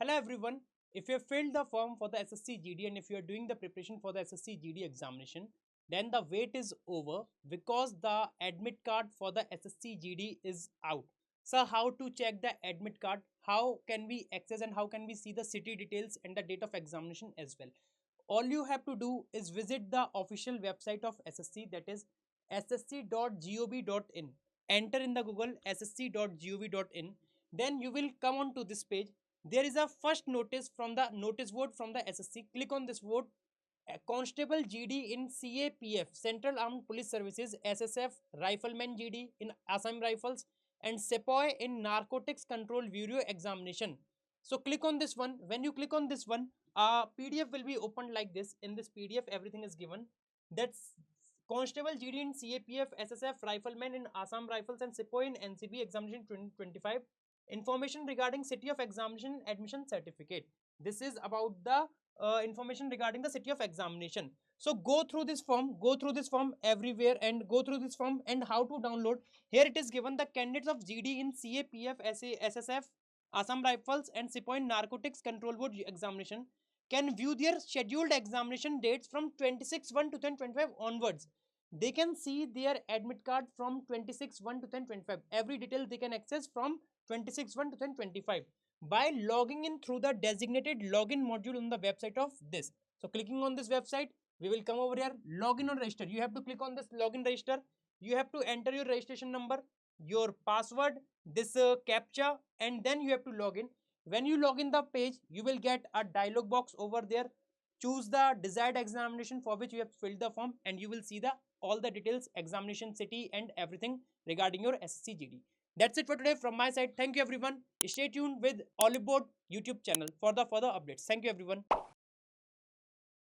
Hello everyone. If you have filled the form for the SSC GD and if you are doing the preparation for the SSC GD examination, then the wait is over because the admit card for the SSC GD is out. So how to check the admit card? How can we access and how can we see the city details and the date of examination as well? All you have to do is visit the official website of SSC, that is ssc.gov.in. Enter in the Google ssc.gov.in. Then you will come on to this page. There is a first notice from the notice board from the SSC. Click on this board. Constable GD in CAPF, Central Armed Police Services, SSF, Rifleman GD in Assam Rifles, and Sepoy in Narcotics Control Bureau examination. So click on this one. When you click on this one, a PDF will be opened like this. In this PDF, everything is given. That's Constable GD in CAPF, SSF, Rifleman in Assam Rifles, and Sepoy in NCB examination 2025. Information regarding City of Examination Admission Certificate. This is about the information regarding the city of examination. So go through this form everywhere and go through this form and how to download. Here it is given the candidates of GD in CAPF, SSF, Assam Rifles and Sepoy Narcotics Control Board examination can view their scheduled examination dates from 26/1 to 2025 onwards. They can see their admit card from 26/1 to 2025. Every detail they can access from 26/1 to 2025 by logging in through the designated login module on the website of this. So clicking on this website, we will come over here, login or register. You have to click on this login register. You have to enter your registration number, your password, this captcha, and then you have to log in. When you log in the page, you will get a dialog box over there. Choose the desired examination for which you have filled the form and you will see the all the details, examination city and everything regarding your SSC GD. That's it for today from my side. Thank you everyone. Stay tuned with Olive Board YouTube channel for the further updates. Thank you everyone.